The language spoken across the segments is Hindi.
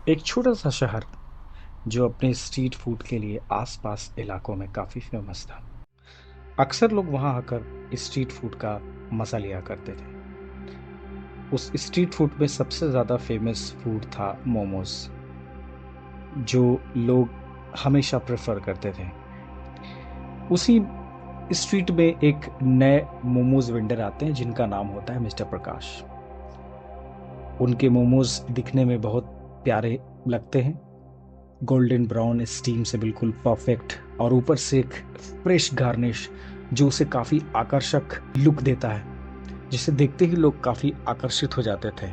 एक छोटा सा शहर जो अपने स्ट्रीट फूड के लिए आसपास इलाकों में काफी फेमस था। अक्सर लोग वहां आकर स्ट्रीट फूड का मजा लिया करते थे। उस स्ट्रीट फूड में सबसे ज्यादा फेमस फूड था मोमोज, जो लोग हमेशा प्रेफर करते थे। उसी स्ट्रीट में एक नए मोमोज वेंडर आते हैं जिनका नाम होता है मिस्टर प्रकाश। उनके मोमोज दिखने में बहुत प्यारे लगते हैं, गोल्डन ब्राउन स्टीम से बिल्कुल परफेक्ट, और ऊपर से एक फ्रेश गार्निश जो उसे काफी आकर्षक लुक देता है, जिसे देखते ही लोग काफी आकर्षित हो जाते थे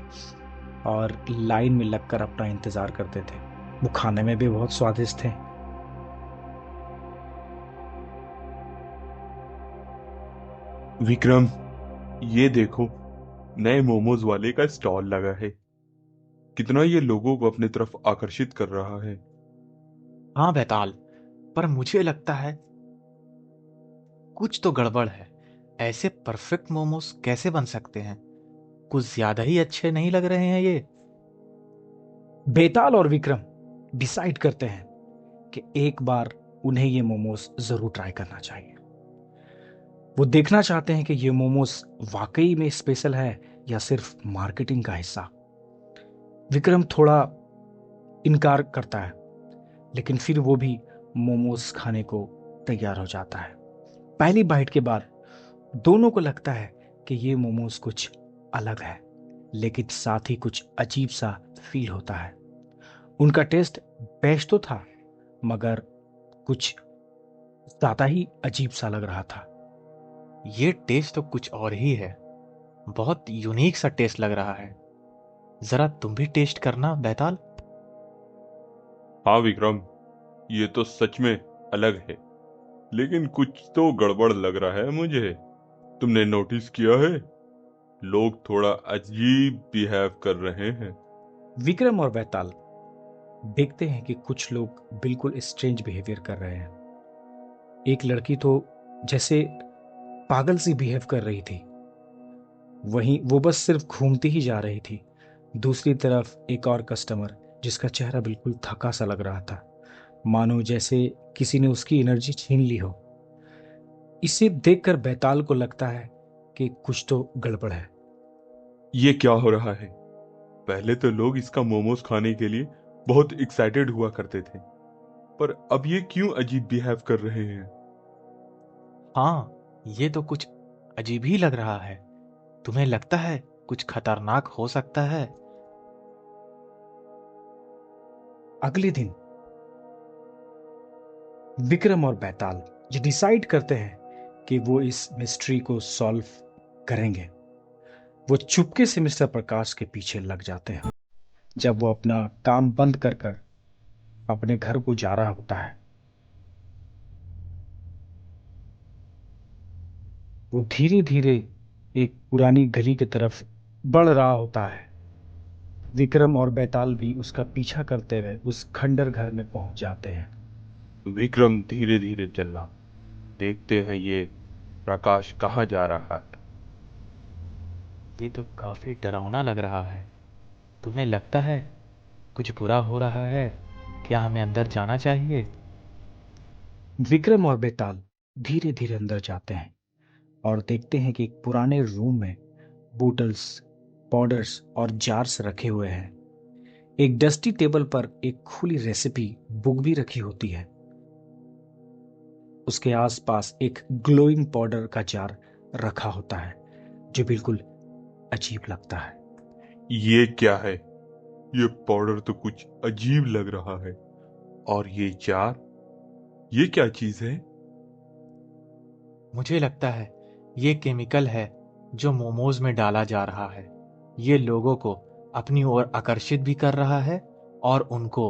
और लाइन में लगकर अपना इंतजार करते थे। वो खाने में भी बहुत स्वादिष्ट थे। विक्रम, ये देखो, नए मोमोज वाले का स्टॉल लगा है। कितना ये लोगों को अपनी तरफ आकर्षित कर रहा है। हाँ बैताल, पर मुझे लगता है कुछ तो गड़बड़ है। ऐसे परफेक्ट मोमोज कैसे बन सकते हैं? कुछ ज्यादा ही अच्छे नहीं लग रहे हैं ये। बेताल और विक्रम डिसाइड करते हैं कि एक बार उन्हें ये मोमोज जरूर ट्राई करना चाहिए। वो देखना चाहते हैं कि ये मोमोज वाकई में स्पेशल है या सिर्फ मार्केटिंग का हिस्सा। विक्रम थोड़ा इनकार करता है, लेकिन फिर वो भी मोमोज खाने को तैयार हो जाता है। पहली बाइट के बाद दोनों को लगता है कि ये मोमोज कुछ अलग है, लेकिन साथ ही कुछ अजीब सा फील होता है। उनका टेस्ट बेस्ट तो था, मगर कुछ ज्यादा ही अजीब सा लग रहा था। ये टेस्ट तो कुछ और ही है। बहुत यूनिक सा टेस्ट लग रहा है। जरा तुम भी टेस्ट करना बैताल। हाँ विक्रम, ये तो सच में अलग है, लेकिन कुछ तो गड़बड़ लग रहा है मुझे। तुमने नोटिस किया है? लोग थोड़ा अजीब बिहेव कर रहे हैं। विक्रम और बैताल देखते हैं कि कुछ लोग बिल्कुल स्ट्रेंज बिहेवियर कर रहे हैं। एक लड़की तो जैसे पागल सी बिहेव कर रही थी, वहीं वो बस सिर्फ घूमती ही जा रही थी। दूसरी तरफ एक और कस्टमर जिसका चेहरा बिल्कुल थका सा लग रहा था, मानो जैसे किसी ने उसकी एनर्जी छीन ली हो। इसे देखकर बैताल को लगता है कि कुछ तो गड़बड़ है। ये क्या हो रहा है? पहले तो लोग इसका मोमोज खाने के लिए बहुत एक्साइटेड हुआ करते थे, पर अब ये क्यों अजीब बिहेव कर रहे हैं? हाँ, ये तो कुछ अजीब ही लग रहा है। तुम्हें लगता है कुछ खतरनाक हो सकता है? अगले दिन विक्रम और बैताल ये डिसाइड करते हैं कि वो इस मिस्ट्री को सॉल्व करेंगे। वो चुपके से मिस्टर प्रकाश के पीछे लग जाते हैं। जब वो अपना काम बंद कर कर अपने घर को जा रहा होता है, वो धीरे धीरे एक पुरानी गली की तरफ बढ़ रहा होता है। विक्रम और बैताल भी उसका पीछा करते हुए उस खंडर घर में पहुंच जाते हैं। विक्रम, धीरे धीरे चलना। देखते हैं ये प्रकाश कहाँ जा रहा है। ये तो काफी डरावना लग रहा है। तुम्हें लगता है कुछ बुरा हो रहा है? क्या हमें अंदर जाना चाहिए? विक्रम और बैताल धीरे धीरे अंदर जाते हैं और देखते हैं कि एक पुराने रूम में बोटल्स, पाउडर्स और जार्स रखे हुए हैं। एक डस्टी टेबल पर एक खुली रेसिपी बुक भी रखी होती है। उसके आसपास एक ग्लोइंग पाउडर का जार रखा होता है, जो बिल्कुल अजीब लगता है। ये क्या है? ये पाउडर तो कुछ अजीब लग रहा है। और ये जार, ये क्या चीज है? मुझे लगता है ये केमिकल है जो मोमोज में डाला जा रहा है। ये लोगों को अपनी ओर आकर्षित भी कर रहा है और उनको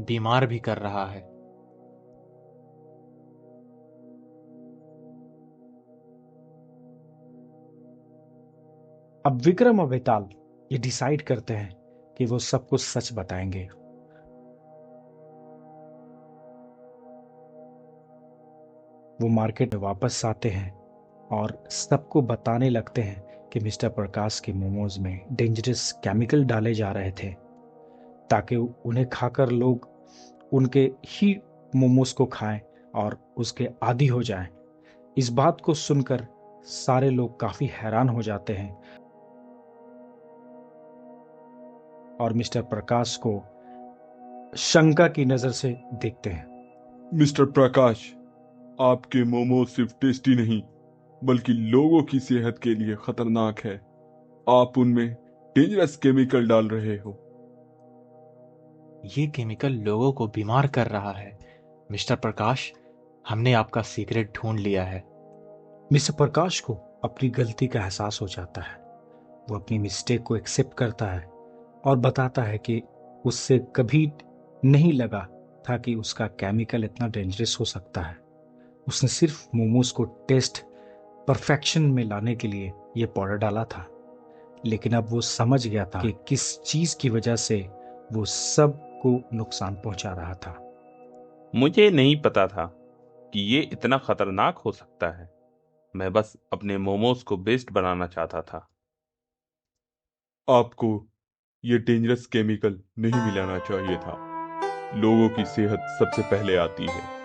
बीमार भी कर रहा है। अब विक्रम और बेताल ये डिसाइड करते हैं कि वो सबको सच बताएंगे। वो मार्केट में वापस आते हैं और सबको बताने लगते हैं कि मिस्टर प्रकाश के मोमोज में डेंजरस केमिकल डाले जा रहे थे। ताकि उन्हें खाकर लोग उनके ही मोमोज को खाएं और उसके आदी हो जाएं। इस बात को सुनकर सारे लोग काफी हैरान हो जाते हैं और मिस्टर प्रकाश को शंका की नजर से देखते हैं। मिस्टर प्रकाश, आपके मोमो सिर्फ टेस्टी नहीं बल्कि लोगों की सेहत के लिए खतरनाक है। आप उनमें डेंजरस केमिकल डाल रहे हो। ये केमिकल लोगों को बीमार कर रहा है। मिस्टर प्रकाश, हमने आपका सीक्रेट ढूंढ लिया है। मिस्टर प्रकाश को अपनी गलती का एहसास हो जाता है। वो अपनी मिस्टेक को एक्सेप्ट करता है और बताता है कि उससे कभी नहीं लगा था कि उसका केमिकल इतना डेंजरस हो सकता है। उसने सिर्फ मोमोज को टेस्ट परफेक्शन में लाने के लिए ये पाउडर डाला था, लेकिन अब वो समझ गया था कि किस चीज की वजह से वो सब को नुकसान पहुंचा रहा था। मुझे नहीं पता था कि ये इतना खतरनाक हो सकता है। मैं बस अपने मोमोज को बेस्ट बनाना चाहता था। आपको ये डेंजरस केमिकल नहीं मिलाना चाहिए था। लोगों की सेहत सबसे पहले आती है।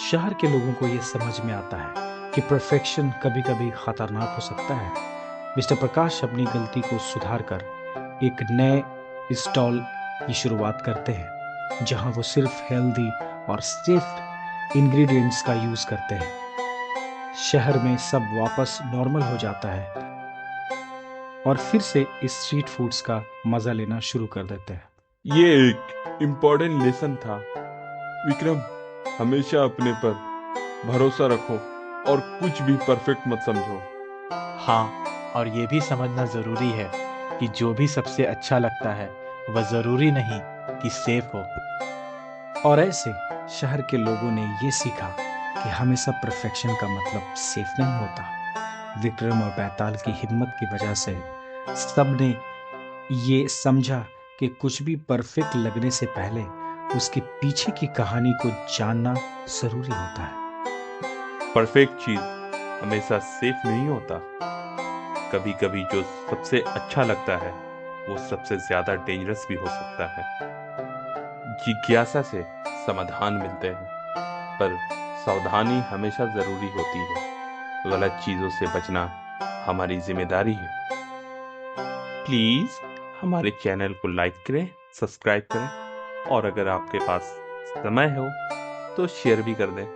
शहर के लोगों को ये समझ में आता है कि परफेक्शन कभी कभी खतरनाक हो सकता है। मिस्टर प्रकाश अपनी गलती को सुधार कर एक नए स्टॉल की शुरुआत करते हैं, जहां वो सिर्फ हेल्दी और सेफ इंग्रेडिएंट्स का यूज करते हैं। शहर में सब वापस नॉर्मल हो जाता है और फिर से इस स्ट्रीट फूड्स का मजा लेना शुरू कर देते हैं। ये एक इम्पोर्टेंट लेसन था। विक्रम, हमेशा अपने पर भरोसा रखो और कुछ भी परफेक्ट मत समझो। हाँ, और ये भी समझना जरूरी है कि जो भी सबसे अच्छा लगता है वह जरूरी नहीं कि सेफ हो। और ऐसे शहर के लोगों ने ये सीखा कि हमेशा परफेक्शन का मतलब सेफ नहीं होता। विक्रम और बैताल की हिम्मत की वजह से सबने ये समझा कि कुछ भी परफेक्ट लगने से पहले उसके पीछे की कहानी को जानना जरूरी होता है। परफेक्ट चीज हमेशा सेफ नहीं होता। कभी कभी जो सबसे अच्छा लगता है वो सबसे ज्यादा डेंजरस भी हो सकता है। जिज्ञासा से समाधान मिलते हैं, पर सावधानी हमेशा जरूरी होती है। गलत चीजों से बचना हमारी जिम्मेदारी है। प्लीज हमारे चैनल को लाइक करें, सब्सक्राइब करें और अगर आपके पास समय हो तो शेयर भी कर दें।